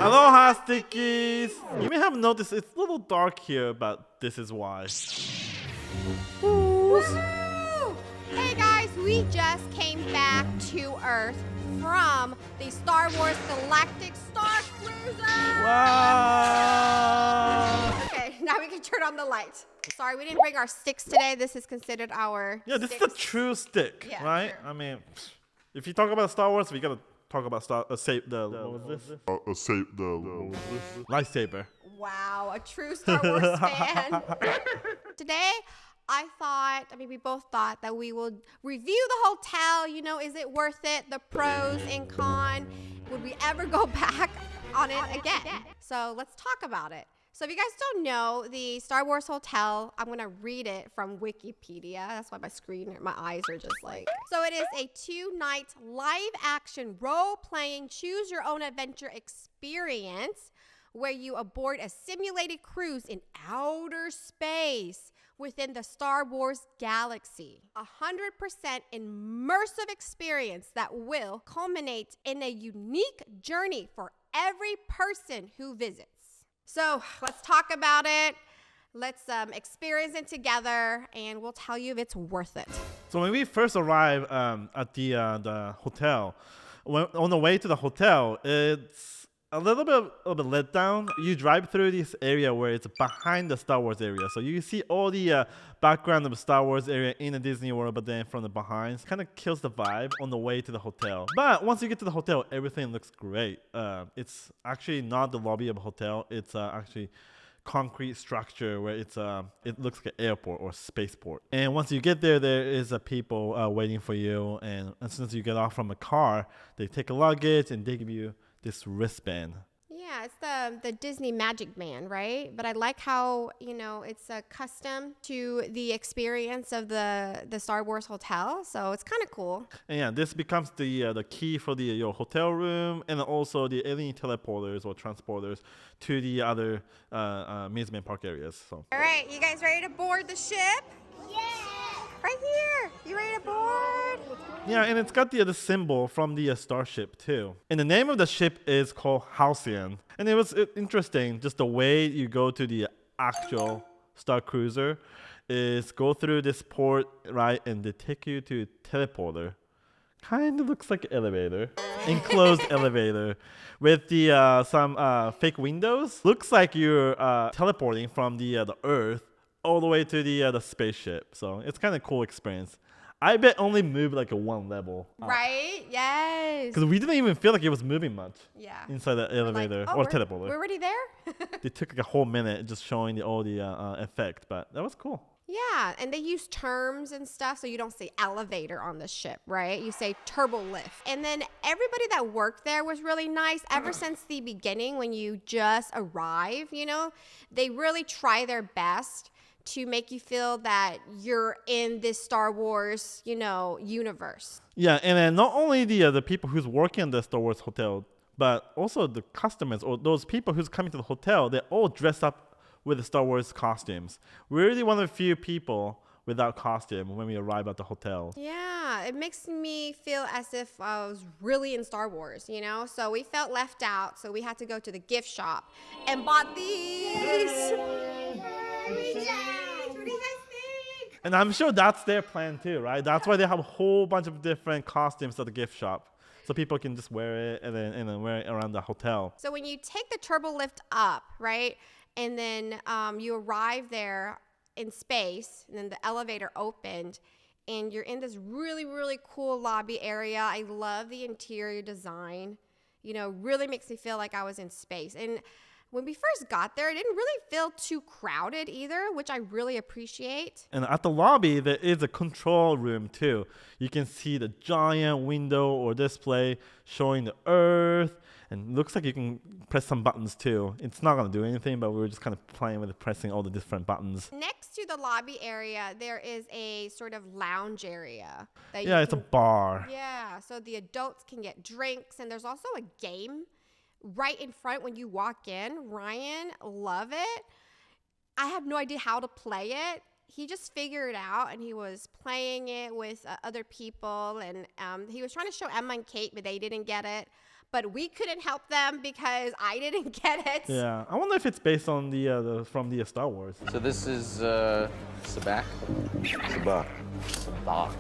Aloha, Stickies! You may have noticed it's a little dark here, but this is why. Woo! Hey guys, we just came back to Earth from the Star Wars Galactic Starcruiser! Wow! Okay, now we can turn on the light. Sorry, we didn't bring our sticks today. This is considered our This is the true stick, right? True. I mean, if you talk about Star Wars, we gotta talk about what was this? Lightsaber. Wow, a true Star Wars fan. Today, we both thought that we would review the hotel. You know, is it worth it? The pros and cons. Would we ever go back on it again? So let's talk about it. So if you guys don't know, the Star Wars Hotel, I'm going to read it from Wikipedia. That's why my eyes are just like. So it is a 2-night live-action role-playing choose-your-own-adventure experience where you aboard a simulated cruise in outer space within the Star Wars galaxy. 100% immersive experience that will culminate in a unique journey for every person who visits. So let's talk about it. Let's experience it together, and we'll tell you if it's worth it. So when we first arrived at the hotel, on the way to the hotel, it's a little bit let down. You drive through this area where it's behind the Star Wars area. So you see all the background of the Star Wars area in the Disney World, but then from the behind, it kind of kills the vibe on the way to the hotel. But once you get to the hotel, everything looks great. It's actually not the lobby of a hotel. It's actually concrete structure where it looks like an airport or spaceport. And once you get there, there is people waiting for you. And as soon as you get off from a car, they take a luggage and they give you this wristband. Yeah, it's the Disney Magic Band, right? But I like how, it's custom to the experience of the Star Wars Hotel. So it's kind of cool. And yeah, this becomes the key for your hotel room and also the alien teleporters or transporters to the other amusement park areas. So. All right, you guys ready to board the ship? Yeah! Right here. You ready to board? Yeah, and it's got the symbol from the starship too. And the name of the ship is called Halcyon. And it was interesting, just the way you go to the actual Starcruiser is go through this port, right, and they take you to teleporter. Kind of looks like an elevator, enclosed elevator with the some fake windows. Looks like you're teleporting from the Earth all the way to the spaceship. So it's kind of cool experience. I bet only moved like a one level. Right? Yes. Because we didn't even feel like it was moving much. Yeah. Inside the elevator or teleporter. We're already there? They took like a whole minute just showing all the effect, but that was cool. Yeah, and they use terms and stuff, so you don't say elevator on the ship, right? You say turbo lift. And then everybody that worked there was really nice. Ever since the beginning, when you just arrive, they really try their best to make you feel that you're in this Star Wars, universe. Yeah, and then not only the people who's working in the Star Wars hotel, but also the customers or those people who's coming to the hotel, they're all dressed up with the Star Wars costumes. We're really one of the few people without costume when we arrive at the hotel. Yeah, it makes me feel as if I was really in Star Wars, So we felt left out, so we had to go to the gift shop and bought these. And I'm sure that's their plan too, right? That's why they have a whole bunch of different costumes at the gift shop. So people can just wear it and then wear it around the hotel. So when you take the turbo lift up, right? And then you arrive there in space, and then the elevator opened, and you're in this really, really cool lobby area. I love the interior design. Really makes me feel like I was in space. And when we first got there, it didn't really feel too crowded either, which I really appreciate. And at the lobby, there is a control room too. You can see the giant window or display showing the Earth. And it looks like you can press some buttons too. It's not going to do anything, but we were just kind of playing with pressing all the different buttons. Next to the lobby area, there is a sort of lounge area. It's a bar. Yeah, so the adults can get drinks. And there's also a game right in front when you walk in. Ryan, love it. I have no idea how to play it. He just figured it out, and he was playing it with other people. And he was trying to show Emma and Kate, but they didn't get it. but we couldn't help them because I didn't get it. Yeah, I wonder if it's based on the from the Star Wars. So this is Sabak? Sabak.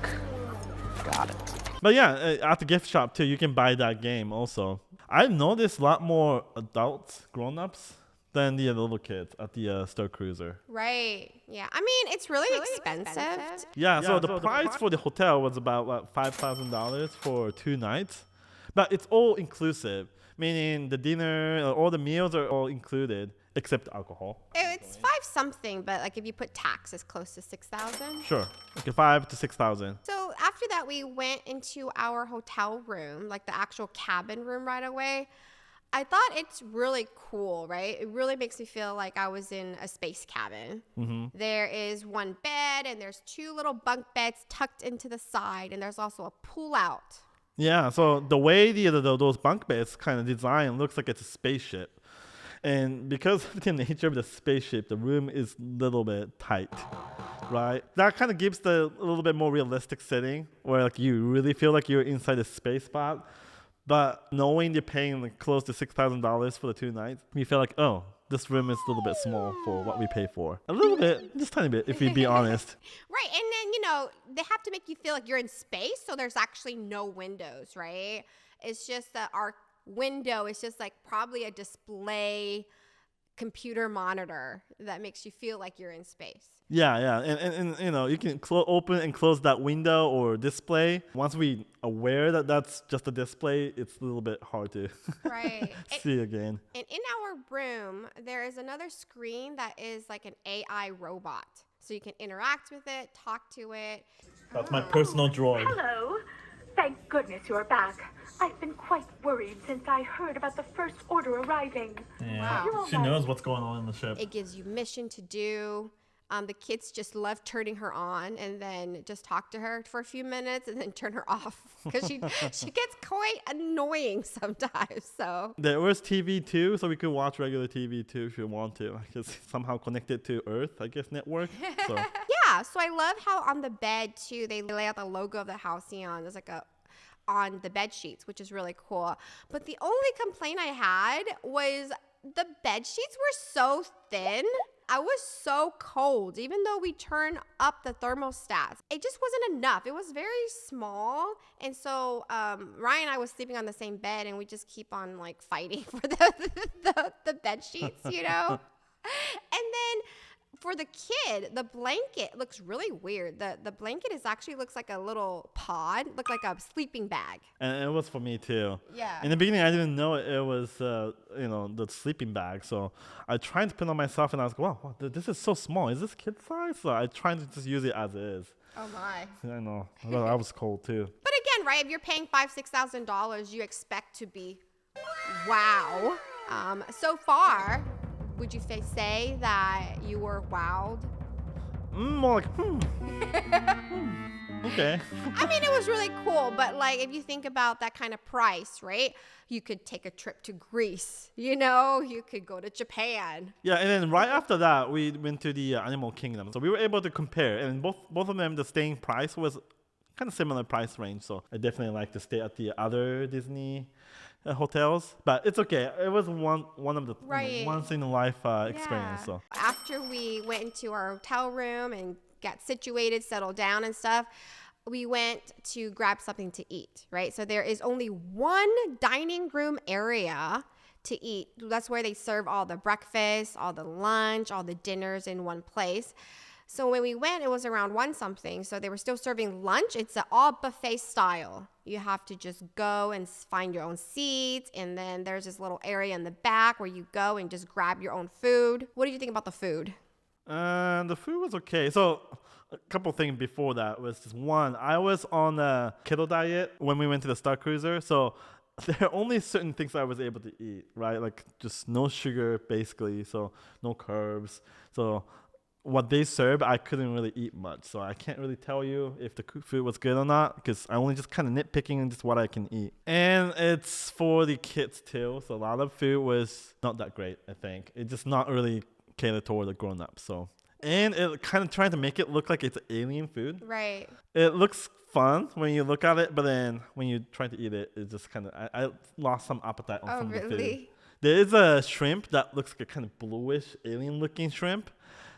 Got it. But yeah, at the gift shop too, you can buy that game also. I've noticed a lot more adults, grown-ups, than the little kids at the Starcruiser. Right. Yeah. I mean, it's really expensive. Yeah, so the price for the hotel was about what, $5,000 for 2 nights. But it's all inclusive, meaning the dinner, all the meals are all included except alcohol. It's 5 something, but like if you put tax, it's close to 6,000. Sure, okay, 5,000 to 6,000. So after that, we went into our hotel room, like the actual cabin room right away. I thought it's really cool, right? It really makes me feel like I was in a space cabin. There is one bed, and there's 2 little bunk beds tucked into the side, and there's also a pull out. Yeah, so the way those bunk beds kind of design looks like it's a spaceship. And because of the nature of the spaceship, the room is a little bit tight, right? That kind of gives a little bit more realistic setting where like you really feel like you're inside a space pod. But knowing you're paying like close to $6,000 for the 2 nights, you feel like, oh, this room is a little bit small for what we pay for. A little bit, just a tiny bit, if we be honest. Right, and then, they have to make you feel like you're in space, so there's actually no windows, right? It's just that our window is just like probably a display computer monitor that makes you feel like you're in space. Yeah, and you can open and close that window or display. Once we aware that that's just a display, it's a little bit hard to right. see again. And in our room, there is another screen that is like an AI robot. So you can interact with it, talk to it. That's my personal droid. Hello. Thank goodness you're back. I've been quite worried since I heard about the First Order arriving. Yeah, Wow. she knows what's going on in the ship. It gives you mission to do. The kids just love turning her on and then just talk to her for a few minutes and then turn her off because she gets quite annoying sometimes. So there was TV too, so we could watch regular TV too if you want to. It's somehow connected to Earth, I guess, network. So. Yeah, so I love how on the bed too they lay out the logo of the Halcyon. There's like on the bed sheets, which is really cool. But the only complaint I had was the bed sheets were so thin. I was so cold, even though we turned up the thermostats. It just wasn't enough. It was very small. And so Ryan and I was sleeping on the same bed, and we just keep on like fighting for the bed sheets, And then for the kid, the blanket looks really weird. The blanket actually looks like a little pod, look like a sleeping bag. And it was for me too. Yeah. In the beginning, I didn't know it was, the sleeping bag. So I tried to put it on myself, and I was like, wow, this is so small. Is this kid size? So I tried to just use it as is. Oh my. I know. I was cold too. But again, right? If you're paying $5,000-$6,000, you expect to be wow. So far, would you say that you were wowed? More like, okay. I mean, it was really cool, but like if you think about that kind of price, right? You could take a trip to Greece, you could go to Japan. Yeah, and then right after that, we went to the Animal Kingdom. So we were able to compare, and both of them, the staying price was kind of similar price range. So I definitely like to stay at the other Disney hotels, but it's okay. It was one of the once in a life experience. So after we went into our hotel room and got situated, settled down and stuff, we went to grab something to eat, right? So there is only one dining room area to eat. That's where they serve all the breakfast, all the lunch, all the dinners in one place. So when we went, it was around 1 something. So they were still serving lunch. It's all buffet style. You have to just go and find your own seats. And then there's this little area in the back where you go and just grab your own food. What did you think about the food? The food was okay. So a couple things before that was just one, I was on a keto diet when we went to the Starcruiser. So there are only certain things I was able to eat, right? Like just no sugar, basically. So no carbs. So what they served, I couldn't really eat much. So I can't really tell you if the food was good or not because I only just kind of nitpicking and just what I can eat. And it's for the kids too. So a lot of food was not that great, I think. It just not really catered toward the grown-ups. So and it kind of trying to make it look like it's alien food. Right. It looks fun when you look at it, but then when you try to eat it, it just kind of I lost some appetite on some of the food. Really? There is a shrimp that looks like a kind of bluish alien-looking shrimp.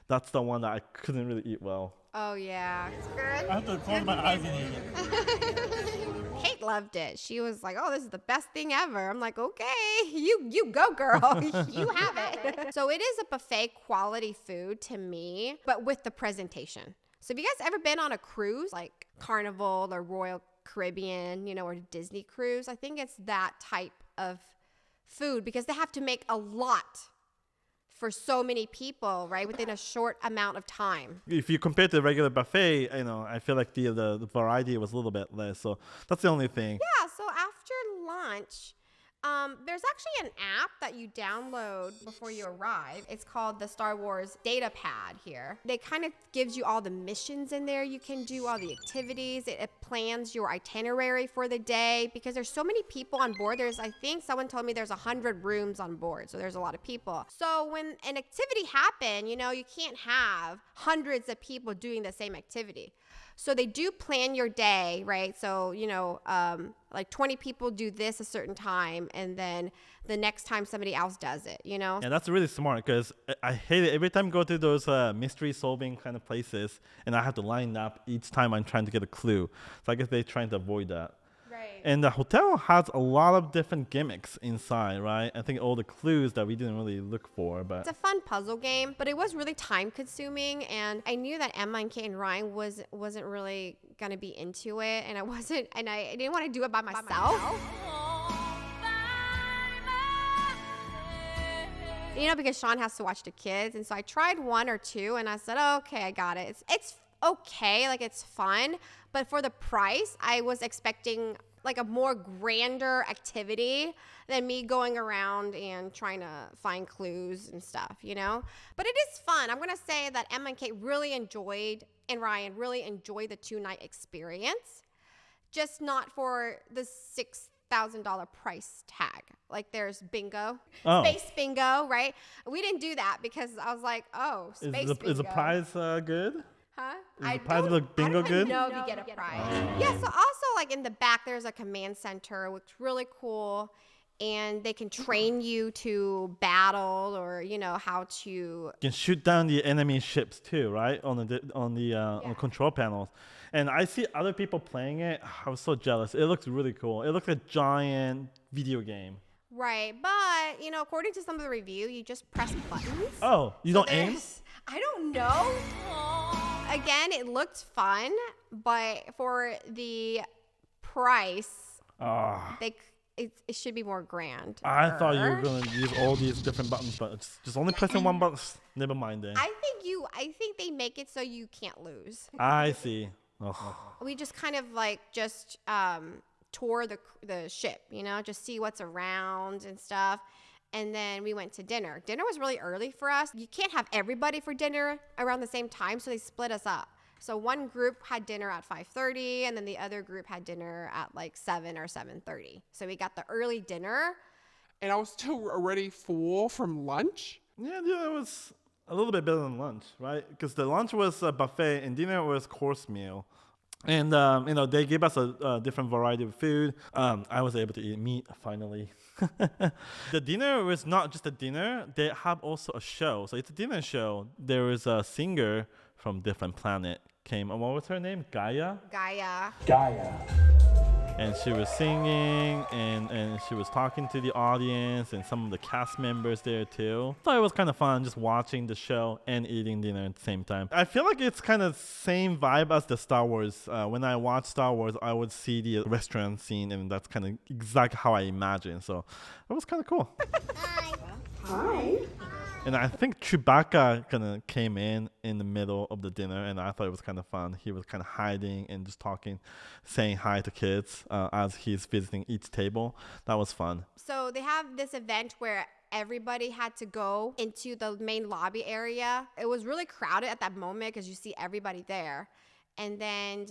That's the one that I couldn't really eat well. Oh, yeah. It's good. I have to close my eyes and eat it. Kate loved it. She was like, oh, this is the best thing ever. I'm like, okay, you go, girl. You have it. So it is a buffet quality food to me, but with the presentation. So have you guys ever been on a cruise, like Carnival or Royal Caribbean, or Disney cruise? I think it's that type of food because they have to make a lot for so many people, right, within a short amount of time. If you compare it to the regular buffet, I feel like the variety was a little bit less. So that's the only thing. Yeah, so after lunch, there's actually an app that you download before you arrive. It's called the Star Wars Data Pad here. They kind of gives you all the missions in there you can do, all the activities. It plans your itinerary for the day because there's so many people on board. I think someone told me there's 100 rooms on board, so there's a lot of people. So when an activity happens, you can't have hundreds of people doing the same activity. So they do plan your day, right? So, like 20 people do this a certain time, and then the next time somebody else does it, Yeah, that's really smart because I hate it. Every time I go to those mystery solving kind of places, and I have to line up each time I'm trying to get a clue. So I guess they're trying to avoid that. Right. And the hotel has a lot of different gimmicks inside, right? I think all the clues that we didn't really look for, but it's a fun puzzle game, but it was really time consuming, and I knew that Emma and Kate and Ryan wasn't really gonna be into it, and I didn't want to do it by myself. Because Sean has to watch the kids, and so I tried one or two, and I said, oh, okay, I got it. It's okay, like it's fun, but for the price, I was expecting like a more grander activity than me going around and trying to find clues and stuff, But it is fun. I'm going to say that Emma and Kate really enjoyed, and Ryan really enjoyed the 2-night experience, just not for the $6,000 price tag. Like there's bingo, space bingo, right? We didn't do that because I was like, oh, space bingo. Is the prize good? Huh? Is the prize of the bingo good? No, if you get a prize. Yeah, so also like in the back, there's a command center, which is really cool. And they can train you to battle or, how to... You can shoot down the enemy ships too, right? On the control panels. And I see other people playing it. I was so jealous. It looks really cool. It looks like a giant video game. Right, but, according to some of the review, you just press buttons. Oh, you don't aim? I don't know. Again, it looked fun, but for the price, it should be more grand. I thought you were going to use all these different buttons, but it's just only pressing one button. Never mind then. I think they make it so you can't lose. I see. We just kind of tour the ship, just see what's around and stuff. And then we went to dinner. Dinner was really early for us. You can't have everybody for dinner around the same time, so they split us up. So one group had dinner at 5:30, and then the other group had dinner at 7 or 7:30. So we got the early dinner. And I was still already full from lunch? Yeah, it was a little bit better than lunch, right? Because the lunch was a buffet, and dinner was course meal. And, they gave us a different variety of food. I was able to eat meat, finally. The dinner was not just a dinner. They have also a show. So it's a dinner show. There was a singer from different planet came. And what was her name? Gaia? Gaia. And she was singing, and she was talking to the audience and some of the cast members there too. So it was kind of fun just watching the show and eating dinner at the same time. I feel like it's kind of same vibe as the Star Wars. When I watch Star Wars, I would see the restaurant scene, and that's kind of exactly how I imagine. So it was kind of cool. Hi. And I think Chewbacca kind of came in the middle of the dinner, and I thought it was kind of fun. He was kind of hiding and just talking, saying hi to kids as he's visiting each table. That was fun. So they have this event where everybody had to go into the main lobby area. It was really crowded at that moment because you see everybody there. And then,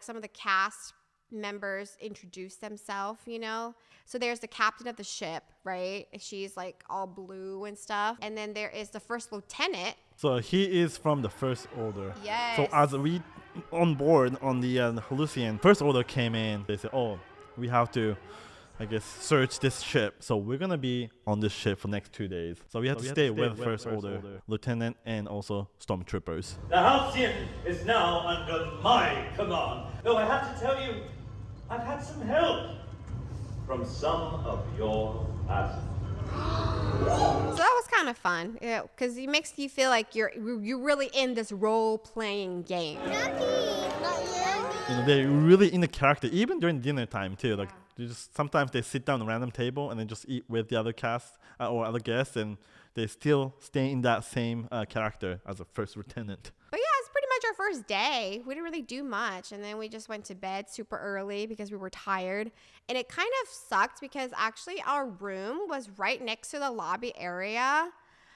some of the cast members introduce themselves, you know? So there's the captain of the ship, right? She's like all blue and stuff. And then there is the first lieutenant. So he is from the First Order. Yes. So as we on board on the Hallucian, First Order came in. They said, oh, we have to, I guess, search this ship. So we're going to be on this ship for the next 2 days. So we have to stay with First Order, Lieutenant, and also Stormtroopers. The Halcyon is now under my command. Though I have to tell you, I've had some help from some of your passengers. So that was kind of fun, because it makes you feel like you're really in this role-playing game. You know, they're really in the character, even during dinner time too. Like, sometimes they sit down at a random table and they just eat with the other cast or other guests, and they still stay in that same character as a first lieutenant. But yeah, it's pretty much our first day. We didn't really do much, and then we just went to bed super early because we were tired. And it kind of sucked because actually our room was right next to the lobby area.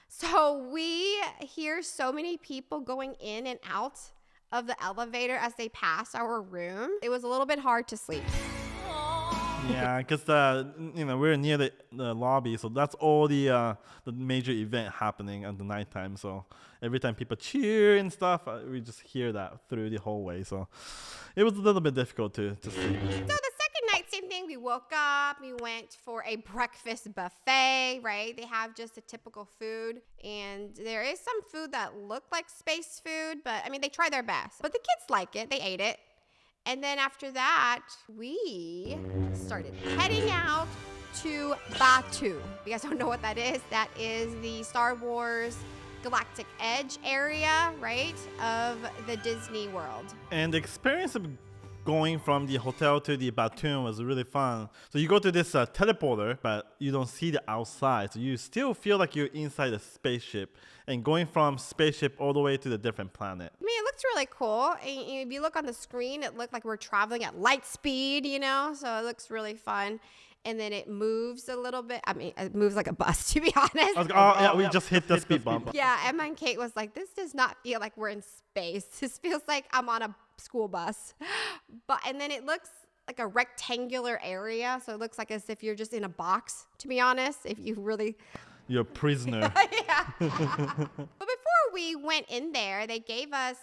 So we hear so many people going in and out of the elevator as they pass our room. It was a little bit hard to sleep. Yeah, because we're near the lobby, so that's all the major event happening at the nighttime. So every time people cheer and stuff, we just hear that through the hallway. So it was a little bit difficult to sleep. So the second night, same thing. We woke up, we went for a breakfast buffet, right? They have just a typical food, and there is some food that looked like space food, but I mean, they try their best. But the kids like it, they ate it. And then after that, we started heading out to Batuu. If you guys don't know what that is the Star Wars Galactic Edge area, right, of the Disney World. And the experience of going from the hotel to the Batuu was really fun. So you go to this teleporter, but you don't see the outside. So you still feel like you're inside a spaceship and going from spaceship all the way to the different planet. I mean, it looks really cool. And if you look on the screen, it looked like we're traveling at light speed, you know? So it looks really fun. And then it moves a little bit. I mean, it moves like a bus, to be honest. We just hit the speed bump. Yeah, Emma and Kate was like, this does not feel like we're in space. This feels like I'm on a school bus. And then it looks like a rectangular area. So it looks like as if you're just in a box, to be honest, if you really... You're a prisoner. Yeah. But before we went in there, they gave us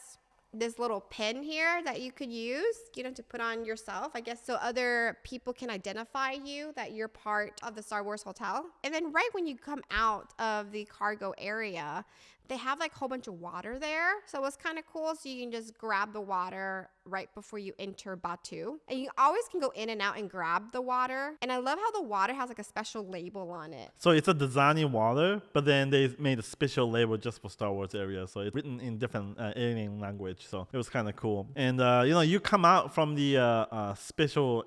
this little pin here that you could use, to put on yourself, I guess, so other people can identify you that you're part of the Star Wars hotel. And then right when you come out of the cargo area, they have like a whole bunch of water there. So it was kind of cool. So you can just grab the water right before you enter Batuu. And you always can go in and out and grab the water. And I love how the water has like a special label on it. So it's a designy water, but then they made a special label just for Star Wars area. So it's written in different alien language. So it was kind of cool. And, you come out from the special,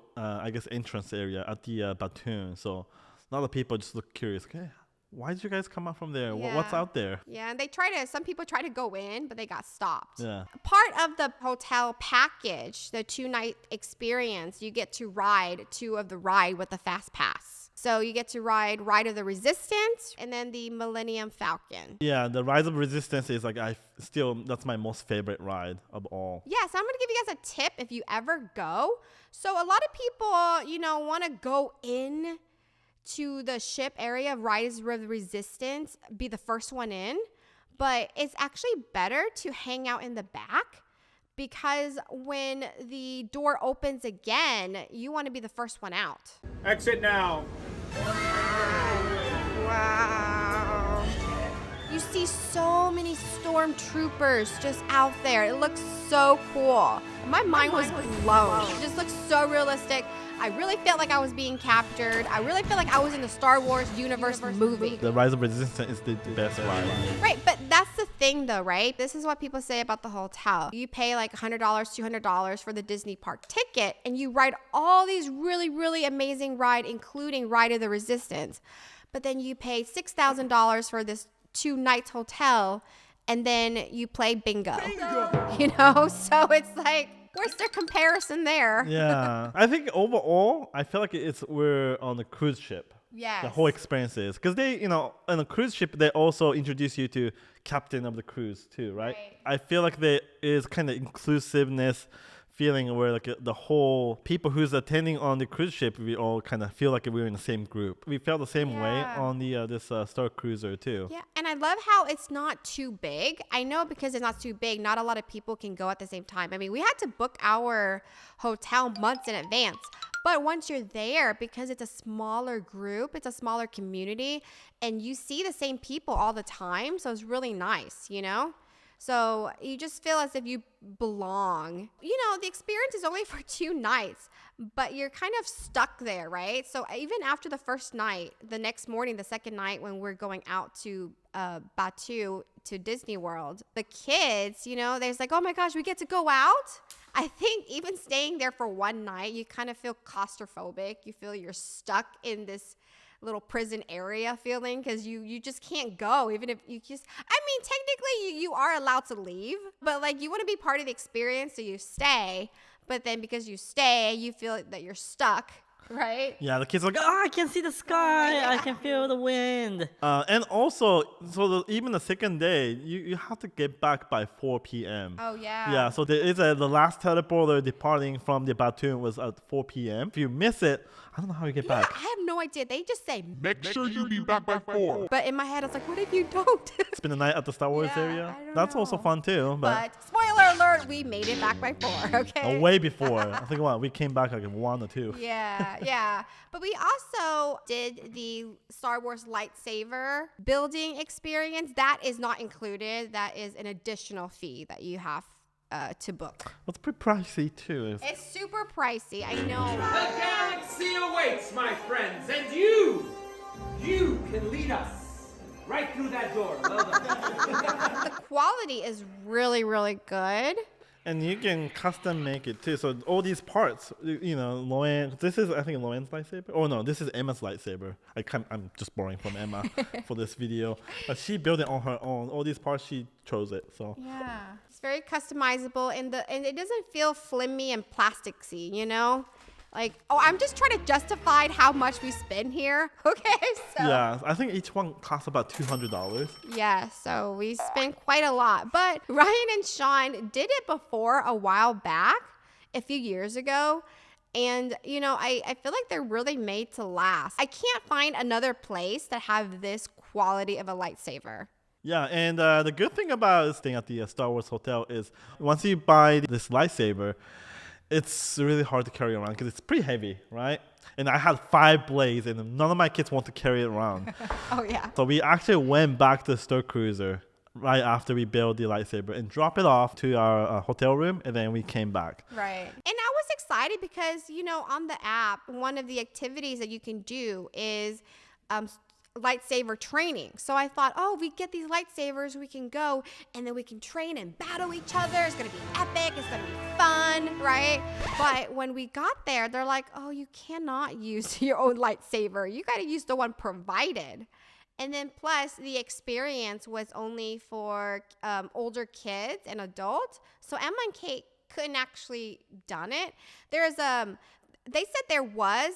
entrance area at the Batuu. So a lot of people just look curious. Okay, why did you guys come out from there? Yeah. What's out there? Yeah, and some people try to go in, but they got stopped. Yeah. Part of the hotel package, the 2-night experience, you get to ride 2 of the ride with the Fast Pass. So you get to ride Ride of the Resistance and then the Millennium Falcon. Yeah, the Rise of Resistance is that's my most favorite ride of all. Yeah, so I'm going to give you guys a tip if you ever go. So a lot of people, want to go in to the ship area of Rise of the Resistance, be the first one in, but it's actually better to hang out in the back because when the door opens again, you want to be the first one out. Exit now. Wow. You see so many stormtroopers just out there. It looks so cool. My mind was blown. It just looks so realistic. I really felt like I was being captured. I really felt like I was in the Star Wars universe movie. The Rise of Resistance is the best ride. Right, but that's the thing though, right? This is what people say about the hotel. You pay like $100, $200 for the Disney park ticket, and you ride all these really, really amazing rides, including Ride of the Resistance. But then you pay $6,000 for this 2 nights hotel, and then you play bingo. So it's like, where's the comparison there? Yeah. I think overall, I feel like we're on a cruise ship. Yes. The whole experience is. Because they, on a cruise ship, they also introduce you to captain of the cruise too, right? I feel like there is kind of inclusiveness feeling where like the whole people who's attending on the cruise ship, we all kind of feel like we were in the same group. We felt the same way on the this Star Cruiser too. Yeah, and I love how it's not too big. I know because it's not too big, not a lot of people can go at the same time. I mean, we had to book our hotel months in advance. But once you're there, because it's a smaller group, it's a smaller community, and you see the same people all the time, so it's really nice, you know? So you just feel as if you belong. You know, the experience is only for 2 nights, but you're kind of stuck there, right? So even after the first night, the next morning, the second night when we're going out to Batu to Disney World, the kids, you know, there's like, oh my gosh, we get to go out. I think even staying there for 1 night, you kind of feel claustrophobic. You feel you're stuck in this little prison area feeling because you just can't go, even if you just, I mean, technically you are allowed to leave, but like you want to be part of the experience, so you stay, but then because you stay, you feel that you're stuck. Right? Yeah, the kids are like, Oh, I can see the sky. I can feel the wind. and also, so even the second day, you have to get back by 4 p.m. Oh, yeah. Yeah, so there is the last teleporter departing from the Batu was at 4 p.m. If you miss it, I don't know how you get back. I have no idea. They just say, Make sure you be back by 4. but in my head, I was like, what if you don't? Spend the night at the Star Wars Yeah, area. I don't That's also know. fun too. But spoiler alert, we made it back by 4, okay? way before. I think we came back like 1 or 2. Yeah. But we also did the Star Wars lightsaber building experience. That is not included. That is an additional fee that you have to book. It's pretty pricey too. It's super pricey. I know. The galaxy awaits, my friends, and you can lead us right through that door. Well done. The quality is really, really good. And you can custom make it too. So all these parts, you know, Loan. This is I think Loan's lightsaber. Oh no, this is Emma's lightsaber. I'm just borrowing from Emma for this video. But she built it on her own. All these parts she chose it. So Yeah. It's very customizable and it doesn't feel flimmy and plasticsy, you know? Like, oh, I'm just trying to justify how much we spend here. Okay, so yeah, I think each one costs about $200. yeah, so we spent quite a lot. But Ryan and Sean did it before a while back, a few years ago. And, you know, I feel like they're really made to last. I can't find another place that have this quality of a lightsaber. Yeah, and the good thing about staying at the Star Wars hotel is once you buy this lightsaber, it's really hard to carry around because it's pretty heavy, right? And I had 5 blades, and none of my kids want to carry it around. Oh, yeah. So we actually went back to the Star Cruiser right after we built the lightsaber and dropped it off to our hotel room, and then we came back. Right. And I was excited because, you know, on the app, one of the activities that you can do is lightsaber training. So I thought, oh, we get these lightsabers, we can go and then we can train and battle each other. It's going to be epic. It's going to be fun, right? But when we got there, they're like, oh, you cannot use your own lightsaber. You got to use the one provided. And then plus the experience was only for older kids and adults. So Emma and Kate couldn't actually done it. They said there was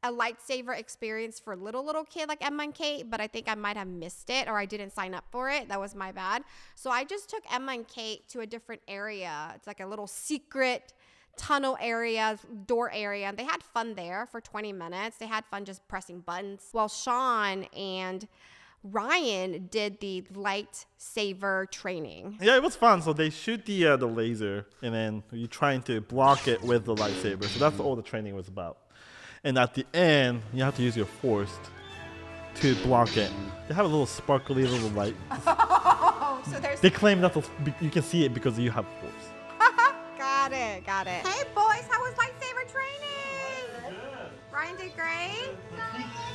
a lightsaber experience for little kid like Emma and Kate, but I think I might have missed it or I didn't sign up for it. That was my bad. So I just took Emma and Kate to a different area. It's like a little secret tunnel area, door area, and they had fun there for 20 minutes. They had fun just pressing buttons while Sean and Ryan did the lightsaber training. Yeah, it was fun. So they shoot the laser, and then you're trying to block it with the lightsaber. So that's all the training was about. And at the end, you have to use your force to block it. They have a little sparkly little light. Oh, so there's... They claim that you can see it because you have force. Got it. Hey, boys, how was lightsaber training? Good. Ryan did great.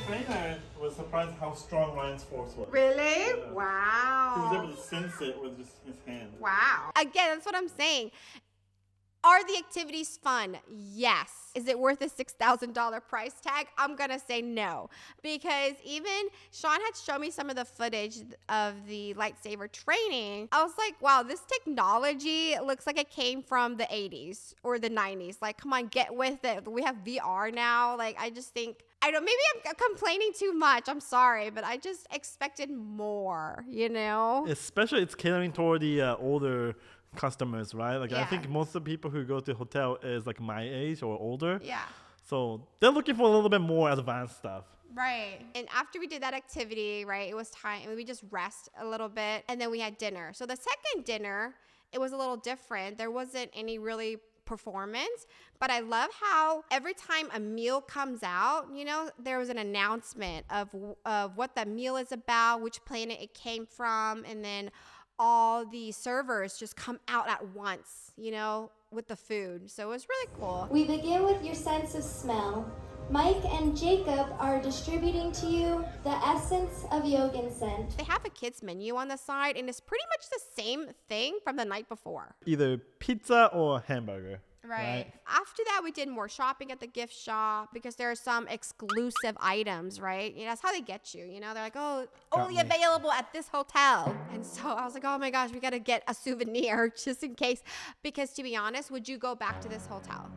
The trainer was surprised how strong Ryan's force was. Really? Yeah. Wow. He was able to sense it with just his hand. Wow. Again, that's what I'm saying. Are the activities fun? Yes. Is it worth a $6,000 price tag? I'm going to say no. Because even Sean had shown me some of the footage of the lightsaber training. I was like, wow, this technology looks like it came from the 80s or the 90s. Like, come on, get with it. We have VR now. Like, I just think, maybe I'm complaining too much. I'm sorry, but I just expected more, you know? Especially it's catering toward the older customers, right? Like I Yeah. think most of the people who go to hotel is like my age or older. Yeah. So they're looking for a little bit more advanced stuff. Right. And after we did that activity, right, it was time. We just rest a little bit, and then we had dinner. So the second dinner, it was a little different. There wasn't any really performance, but I love how every time a meal comes out, you know, there was an announcement of what that meal is about, which planet it came from, and then all the servers just come out at once, you know, with the food. So it was really cool. We begin with your sense of smell. Mike and Jacob are distributing to you the essence of Yogan scent. They have a kids menu on the side, and it's pretty much the same thing from the night before. Either pizza or hamburger. Right. After that, we did more shopping at the gift shop because there are some exclusive items, right? You know, that's how they get you. You know, they're like, oh, only me. available at this hotel. And so I was like, oh my gosh, we got to get a souvenir just in case. Because to be honest, would you go back to this hotel?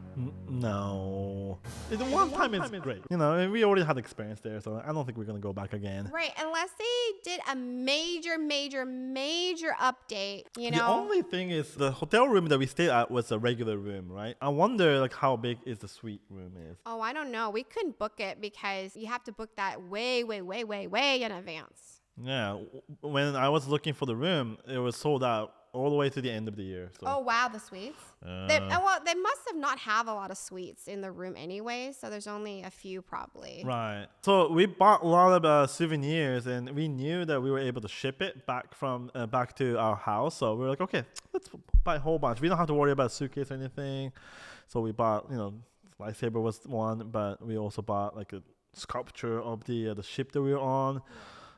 No. The one time it's great. You know, and we already had experience there, so I don't think we're going to go back again. Right. Unless they did a major update, you know. The only thing is the hotel room that we stayed at was a regular room, right? I wonder like how big is the suite room is. Oh, I don't know. We couldn't book it because you have to book that way in advance. Yeah, when I was looking for the room, it was sold out all the way to the end of the year. So. Oh wow, the suites. They must have not have a lot of suites in the room anyway, so there's only a few probably. Right. So we bought a lot of souvenirs, and we knew that we were able to ship it back from back to our house. So we were like, okay, let's buy a whole bunch. We don't have to worry about a suitcase or anything. So we bought, you know, lightsaber was one, but we also bought like a sculpture of the ship that we were on.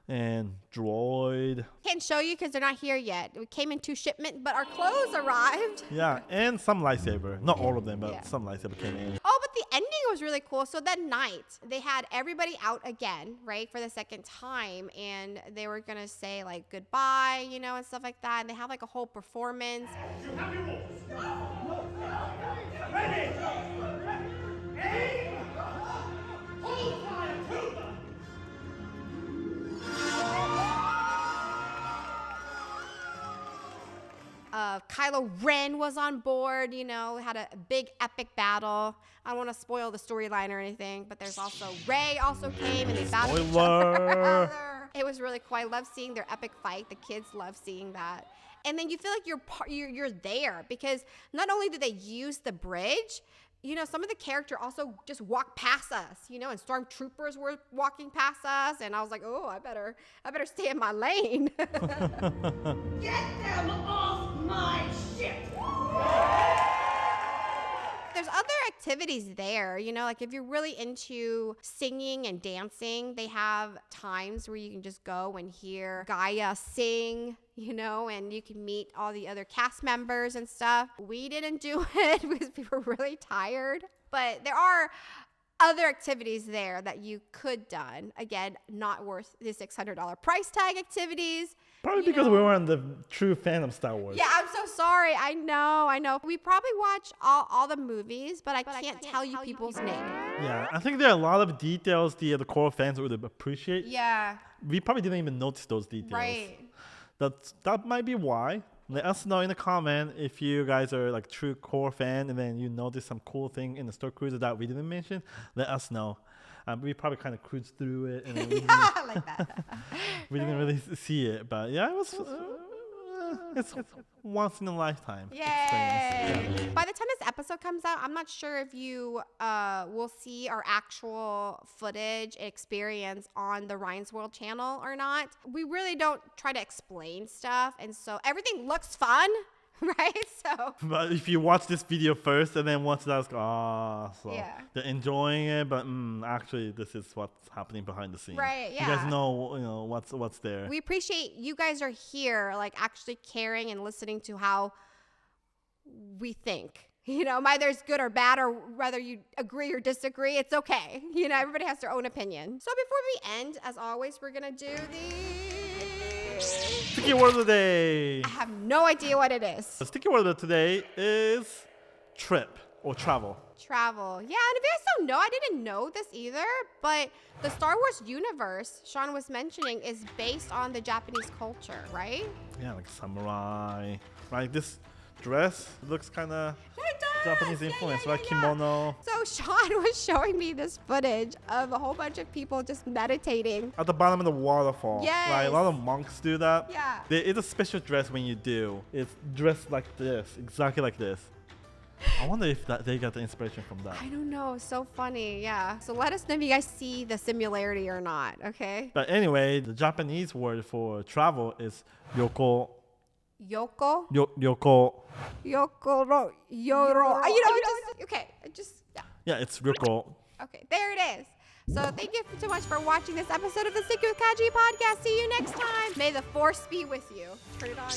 And droid. Can't show you because they're not here yet. We came in 2 shipments, but our clothes arrived. Yeah, and some lightsaber. Not all of them, but some lightsaber came in. Oh, but the ending was really cool. So that night, they had everybody out again, right, for the second time. And they were going to say, like, goodbye, you know, and stuff like that. And they have, like, a whole performance. You have your orders. Ready! Aim! Hold fire to them! Kylo Ren was on board, you know, had a big epic battle. I don't want to spoil the storyline or anything, but there's also Rey also came and they battled each other. It was really cool. I love seeing their epic fight. The kids love seeing that. And then you feel like you're there because not only do they use the bridge, you know, some of the character also just walked past us, you know, and stormtroopers were walking past us, and I was like, oh, I better stay in my lane. Get them off my ship! There's other activities there, you know, like if you're really into singing and dancing, they have times where you can just go and hear Gaia sing, you know, and you can meet all the other cast members and stuff. We didn't do it because we were really tired, but there are other activities there that you could done. Again, not worth the $600 price tag activities. Probably because we weren't the true fan of Star Wars. Yeah, I'm so sorry. I know. We probably watch all the movies, but I can't tell you people's name. Yeah, I think there are a lot of details the core fans would appreciate. Yeah. We probably didn't even notice those details. Right. That might be why. Let us know in the comment if you guys are like true core fan and then you notice some cool thing in the Starcruiser that we didn't mention. Let us know. We probably kind of cruised through it and then like that. we didn't really see it, but yeah, it was. It's once in a lifetime experience. Yay! By the time this episode comes out, I'm not sure if you will see our actual footage experience on the Ryan's World channel or not. We really don't try to explain stuff, and so everything looks fun, right? So. But if you watch this video first and then watch that, so yeah. They're enjoying it, but actually this is what's happening behind the scenes. Right, yeah. You guys know, what's there. We appreciate you guys are here, like actually caring and listening to how we think. You know, whether it's good or bad or whether you agree or disagree, it's okay. You know, everybody has their own opinion. So before we end, as always, we're going to do the Sticky word of the day. I have no idea what it is. The sticky word of today is trip or travel. Travel. Yeah, and if you guys don't know, I didn't know this either, but the Star Wars universe Sean was mentioning is based on the Japanese culture, right? Yeah, like samurai, right? This dress looks kind of It does. Japanese Yeah, influence, yeah, right? yeah, yeah. Kimono. So Sean was showing me this footage of a whole bunch of people just meditating. At the bottom of the waterfall. Yes. Right? A lot of monks do that. Yeah. There is a special dress when you do. It's dressed like this, exactly like this. I wonder if they got the inspiration from that. I don't know. So funny. Yeah. So let us know if you guys see the similarity or not. Okay. But anyway, the Japanese word for travel is yoko. Yoko. Yoko. Yokoro. Yoro. Yeah. Yeah, it's ryoko. Okay. There it is. So thank you so much for watching this episode of the Stick with Kaji podcast. See you next time. May the force be with you. Turn it on.